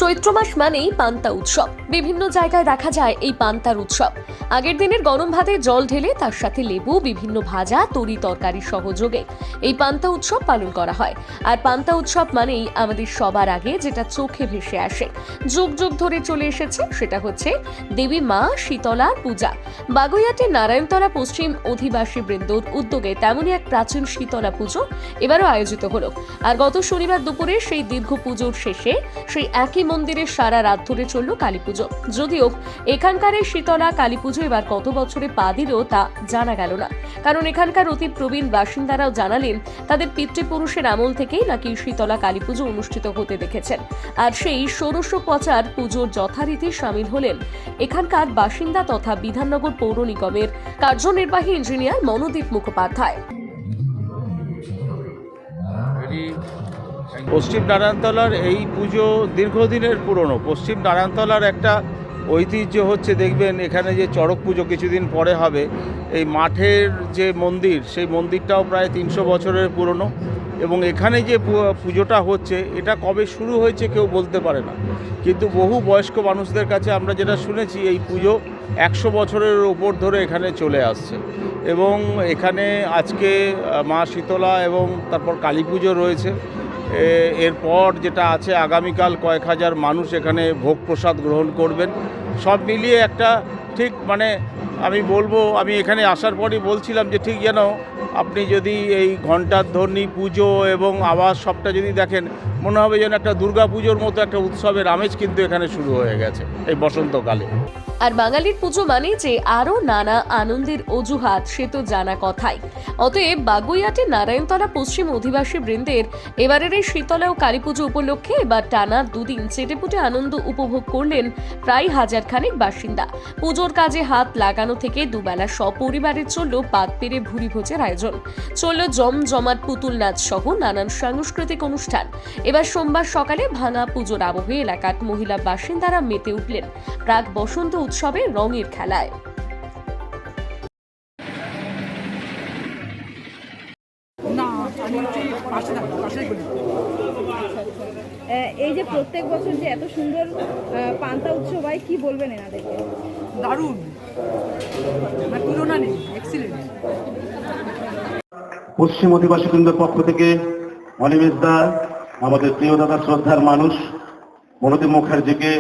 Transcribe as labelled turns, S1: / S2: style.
S1: চৈত্র মাস মানেই পান্তা উৎসব। বিভিন্ন জায়গায় দেখা যায় এই পান্তার উৎসব। আগের দিনের গরম ভাতে জল ঢেলে তার সাথে লেবু, বিভিন্ন ভাজা, তরি তরকারি সহযোগে এই পান্তা উৎসব পালন করা হয়। আর পান্তা উৎসব মানেই আমাদের সবার আগে যেটা চোখে ভেসে আসে, যুগ যুগ ধরে চলে এসেছে, সেটা হচ্ছে দেবী মা শীতলার পূজা। বাগুইআটির নারায়ণতলা পশ্চিম অধিবাসী বৃন্দর উদ্যোগে তেমনই এক প্রাচীন শীতলা পুজো এবারও আয়োজিত হলো। আর গত শনিবার দুপুরে সেই দীর্ঘ পুজোর শেষে সেই একই মন্দিরে সারা রাত ধরে চলল কালী পুজো। যদিও এখানকার এই শীতলা কালী পুজো এবার কত বছরে পা দিল তা জানা গেল না, কারণ এখানকার অতি প্রবীণ বাসিন্দারাও জানালেন তাদের পিতৃপুরুষের আমল থেকেই নাকি শীতলা কালী পুজো অনুষ্ঠিত হতে দেখেছেন। আর সেই ষোড়শ পচার পুজোর যথারীতি সামিল হলেন এখানকার বাসিন্দা তথা বিধাননগর পৌর নিগমের কার্যনির্বাহী ইঞ্জিনিয়ার মনোদীপ মুখোপাধ্যায়।
S2: পশ্চিম নারায়ণতলার এই পুজো দীর্ঘদিনের পুরনো। পশ্চিম নারায়ণতলার একটা ঐতিহ্য হচ্ছে, দেখবেন এখানে যে চড়ক পুজো কিছুদিন পরে হবে, এই মাঠের যে মন্দির, সেই মন্দিরটাও প্রায় 300 বছরের পুরনো। এবং এখানে যে পুজোটা হচ্ছে, এটা কবে শুরু হয়েছে কেউ বলতে পারে না, কিন্তু বহু বয়স্ক মানুষদের কাছে আমরা যেটা শুনেছি, এই পুজো 100 বছরের ওপর ধরে এখানে চলে আসছে। এবং এখানে আজকে মা শীতলা এবং তারপর কালী পুজো রয়েছে। এরপর যেটা আছে, আগামীকাল কয়েক হাজার মানুষ এখানে ভোগ প্রসাদ গ্রহণ করবেন। সব মিলিয়ে একটা ঠিক আমি বলবো, আমি এখানে আসার পরই বলছিলাম যে ঠিক যেন আপনি যদি এই ঘণ্টার ধ্বনি, পুজো এবং আওয়াজ সবটা যদি দেখেন, মনে হবে যেন একটা দুর্গা পুজোর মতো একটা উৎসবের আমেজ কিন্তু এখানে শুরু হয়ে গেছে এই বসন্তকালে।
S1: আর বাঙালির পুজো মানে যে আরো নানা আনন্দের অজুহাত, সে তো জানা কথাই। অতএব বাগুইআটির নারায়ণতলা পশ্চিম অধিবাসী বৃন্দের এবারের এই শীতলা ও কালী পুজো উপলক্ষে এবার টানা 2 দিন চেটেপুটে আনন্দ উপভোগ করলেন প্রায় 1000 খানেক বাসিন্দা। পুজোর কাজে হাত লাগানো থেকে দুবেলা সপরিবারে চলল পাত পেরে ভুরি ভোজের আয়োজন, চলল জমজমাট পুতুল নাচ সহ নানান সাংস্কৃতিক অনুষ্ঠান। এবার সোমবার সকালে ভাঙা পুজোর আবহে এলাকার মহিলা বাসিন্দারা মেতে উঠলেন প্রাক বসন্ত উৎসবের রঙের খেলায়।
S3: এই যে প্রত্যেক বছর যে এত সুন্দর পান্তা উৎসব হয়, কি বলবেন এনাদেরকে?
S4: দারুণ, তুলনা নেই, এক্সিলেন্ট।
S5: পশ্চিম অধিবাসী বৃন্দের পক্ষ থেকে অনিমেষ দা, আমাদের প্রিয় দাদা, শ্রদ্ধার মানুষ মনোদীপ মুখার্জিকে